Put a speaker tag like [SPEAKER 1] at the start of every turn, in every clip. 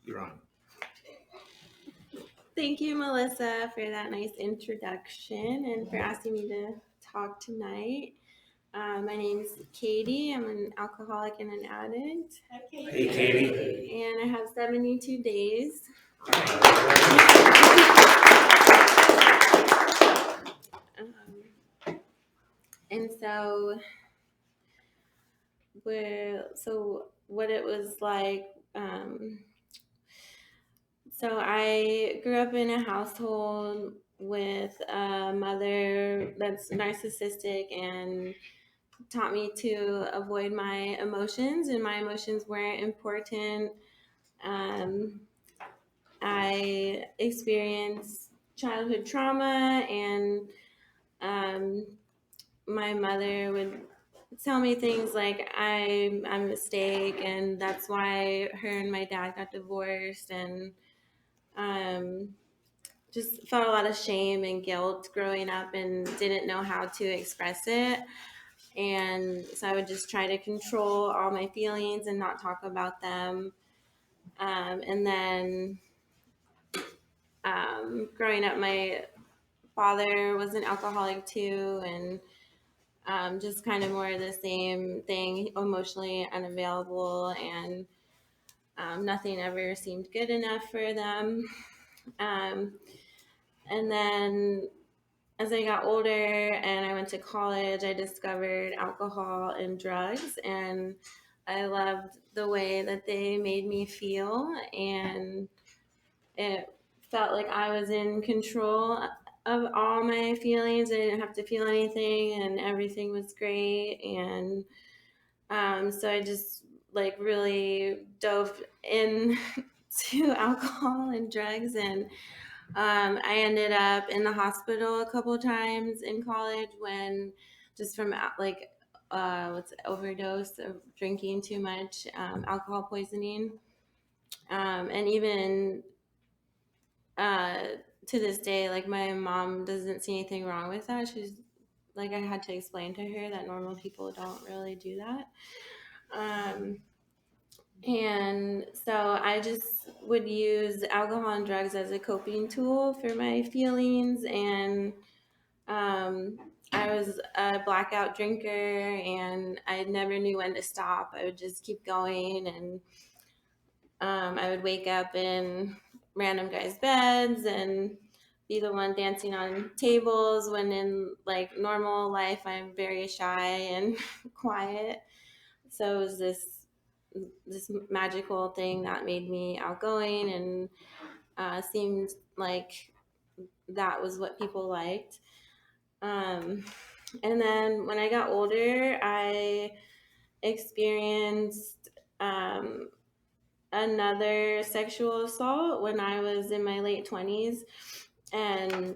[SPEAKER 1] You're on.
[SPEAKER 2] Thank you, Melissa, for that nice introduction and for asking me to talk tonight. My name's Katie. I'm an alcoholic and an addict.
[SPEAKER 1] Hey, Katie.
[SPEAKER 2] And I have 72 days. And so, what it was like. So I grew up in a household with a mother that's narcissistic and taught me to avoid my emotions, and my emotions weren't important. Um, I experienced childhood trauma, and um, my mother would tell me things like I'm a mistake, and that's why her and my dad got divorced, and um, just felt a lot of shame and guilt growing up and didn't know how to express it. And so I would just try to control all my feelings and not talk about them. And then growing up, my father was an alcoholic too, and just kind of more of the same thing, emotionally unavailable, and nothing ever seemed good enough for them. Um, and then as I got older and I went to college, I discovered alcohol and drugs, and I loved the way that they made me feel, and it felt like I was in control of all my feelings. I didn't have to feel anything, and everything was great. And so I just like really dove in to alcohol and drugs, and I ended up in the hospital a couple times in college when just from like what's overdose of drinking too much, alcohol poisoning, and even uh, to this day, like my mom doesn't see anything wrong with that. She's like, I had to explain to her that normal people don't really do that. Um, and so I just would use alcohol and drugs as a coping tool for my feelings. And I was a blackout drinker, and I never knew when to stop. I would just keep going, and I would wake up in random guys' beds and be the one dancing on tables when in like normal life I'm very shy and quiet. So it was this magical thing that made me outgoing, and seemed like that was what people liked. Um, and then when I got older, I experienced another sexual assault when I was in my late 20s. And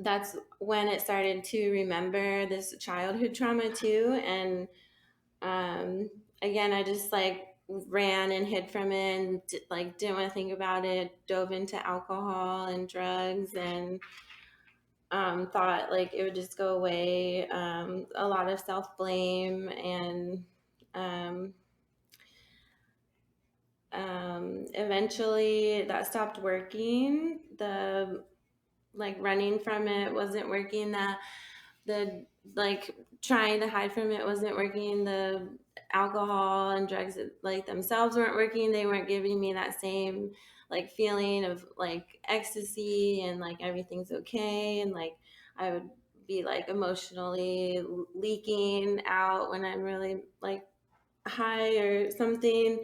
[SPEAKER 2] that's when it started to remember this childhood trauma too. And again, I just like ran and hid from it, and like didn't want to think about it, dove into alcohol and drugs, and thought like it would just go away. A lot of self blame, and um, eventually that stopped working. The like running from it wasn't working. The like trying to hide from it wasn't working. The alcohol and drugs like themselves weren't working. They weren't giving me that same like feeling of like ecstasy and like everything's okay, and like I would be like emotionally leaking out when I'm really like high or something.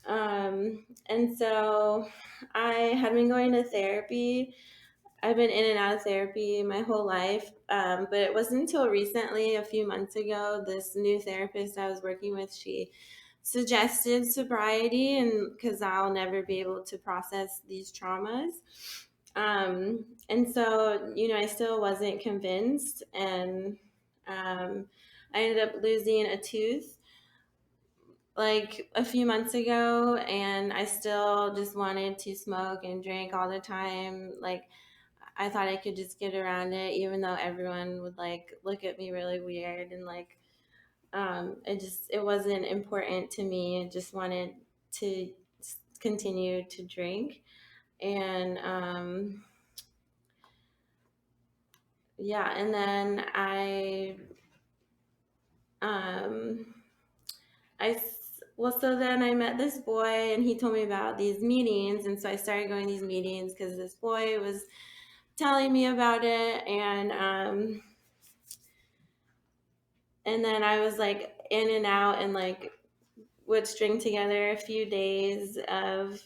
[SPEAKER 2] And so I had been going to therapy. I've been in and out of therapy my whole life, but it wasn't until recently, a few months ago, this new therapist I was working with, she suggested sobriety, and because I'll never be able to process these traumas. And so, I still wasn't convinced, and I ended up losing a tooth like a few months ago, and I still just wanted to smoke and drink all the time. Like I thought I could just get around it, even though everyone would like look at me really weird, and like it wasn't important to me. I just wanted to continued to drink. And yeah, and then um, well, so then I met this boy, and he told me about these meetings, and so I started going to these meetings because this boy was telling me about it, and then I was like in and out, and like would string together a few days of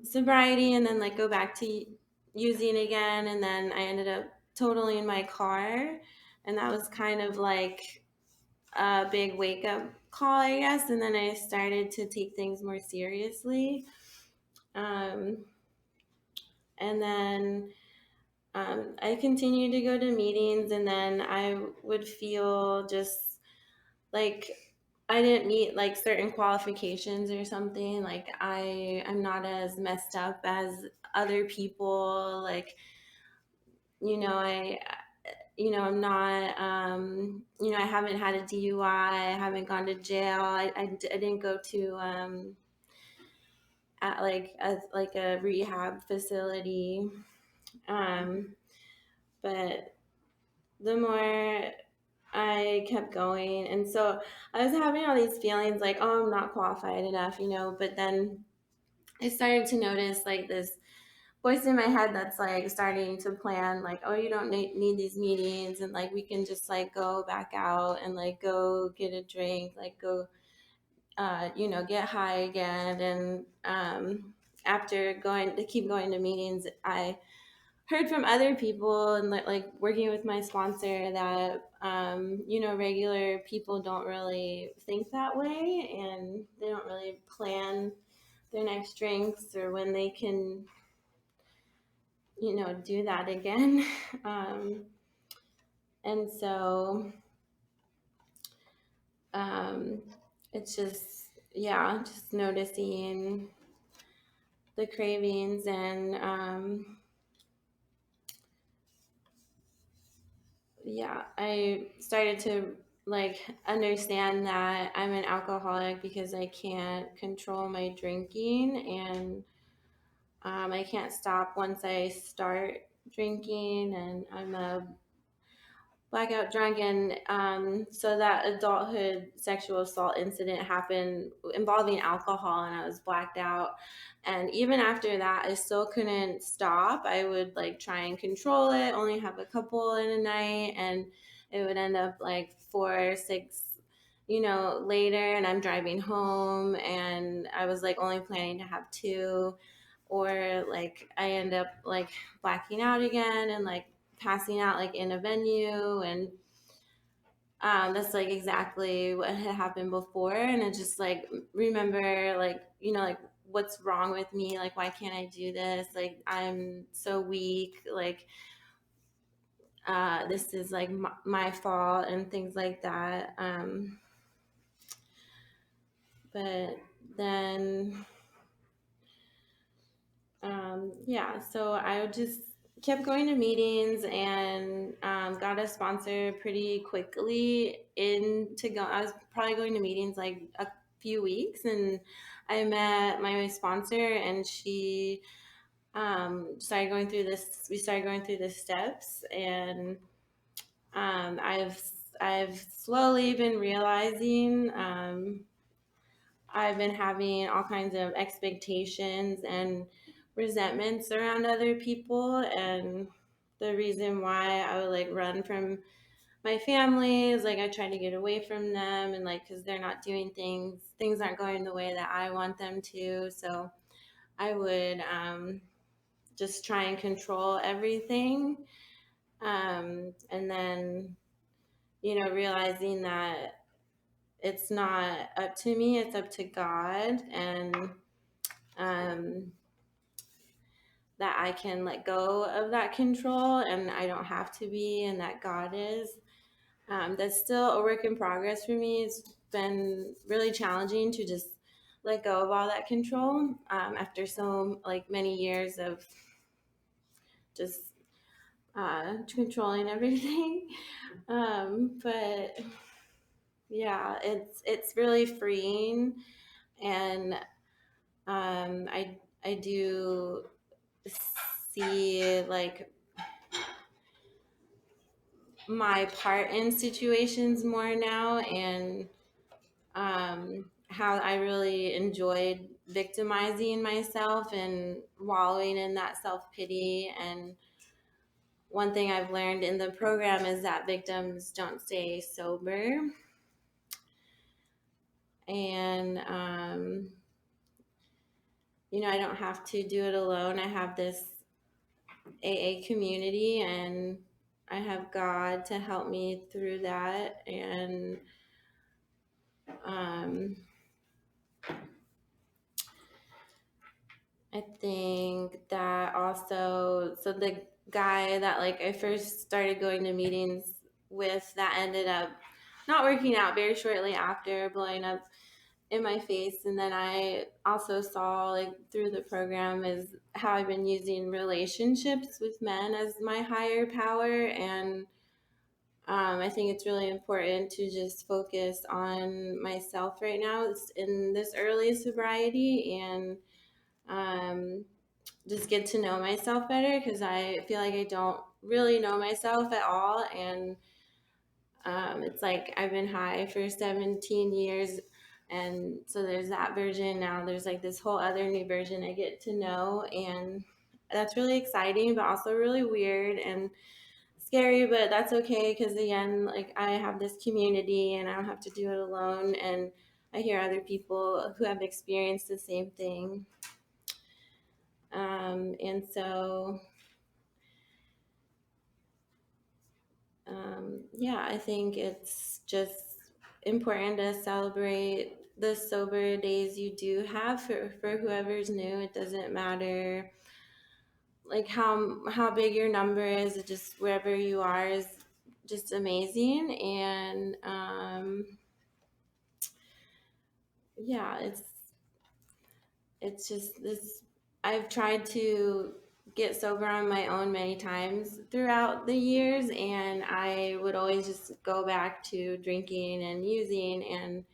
[SPEAKER 2] sobriety, and then like go back to using again, and then I ended up totaling my car, and that was kind of like a big wake up call, I guess. And then I started to take things more seriously. Um, and then I continued to go to meetings, and then I would feel just like I didn't meet like certain qualifications or something. Like I'm not as messed up as other people. Like, you know, I'm not, I haven't had a DUI. I haven't gone to jail. I didn't go to, at like a rehab facility. Um, but the more I kept going, and so I was having all these feelings like, oh, I'm not qualified enough, but then I started to notice like this voice in my head that's like starting to plan like, oh, you don't need these meetings, and like we can just like go back out and like go get a drink, like go get high again. And after going to keep going to meetings, I heard from other people, and like working with my sponsor, that regular people don't really think that way, and they don't really plan their next drinks or when they can do that again. um, and so um, it's just noticing the cravings. And I started to like understand that I'm an alcoholic because I can't control my drinking, and I can't stop once I start drinking, and I'm a blackout drunk. And so that adulthood sexual assault incident happened involving alcohol, and I was blacked out. And even after that, I still couldn't stop. I would like try and control it, only have a couple in a night, and it would end up like 4 or 6 later, and I'm driving home, and I was like only planning to have two. Or like I end up like blacking out again, and like passing out like in a venue. And that's like exactly what had happened before. And I just like remember like like what's wrong with me, like why can't I do this, like I'm so weak, like this is like my fault, and things like that. But then so I just kept going to meetings, and got a sponsor pretty quickly into go. I was probably going to meetings like a few weeks, and I met my sponsor, and she started going through this. We started going through the steps, and I've slowly been realizing. I've been having all kinds of expectations and resentments around other people. And the reason why I would like run from my family is like I try to get away from them, and like because they're not doing things aren't going the way that I want them to. So I would just try and control everything. And then, realizing that it's not up to me, it's up to God. And um, that I can let go of that control, and I don't have to be, and that God is. That's still a work in progress for me. It's been really challenging to just let go of all that control after so like many years of just controlling everything. But yeah, it's really freeing. And I do see like my part in situations more now, and how I really enjoyed victimizing myself and wallowing in that self-pity. And one thing I've learned in the program is that victims don't stay sober. And I don't have to do it alone. I have this AA community, and I have God to help me through that. And I think that also, so the guy that like I first started going to meetings with, that ended up not working out very shortly after, blowing up in my face. And then I also saw like through the program is how I've been using relationships with men as my higher power. And I think it's really important to just focus on myself right now. It's in this early sobriety, and just get to know myself better, because I feel like I don't really know myself at all. And it's like I've been high for 17 years. And so there's that version. Now there's like this whole other new version I get to know. And that's really exciting, but also really weird and scary. But that's okay, because again, like I have this community and I don't have to do it alone. And I hear other people who have experienced the same thing. And so, yeah, I think it's just important to celebrate the sober days you do have. For whoever's new. It doesn't matter like how big your number is. It just wherever you are is just amazing. And yeah, it's just this. I've tried to get sober on my own many times throughout the years, and I would always just go back to drinking and using. And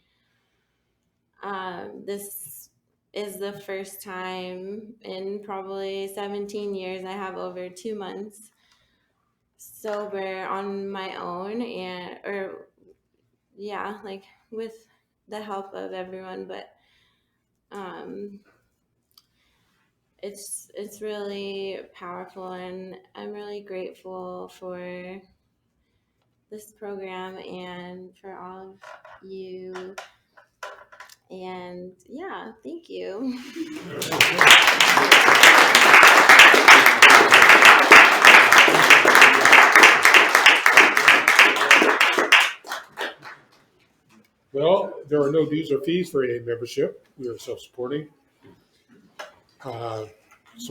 [SPEAKER 2] this is the first time in probably 17 years I have over 2 months sober on my own, and or yeah, like with the help of everyone. But it's really powerful, and I'm really grateful for this program and for all of you. And yeah, thank you.
[SPEAKER 3] Well, there are no dues or fees for AA membership. We are self-supporting.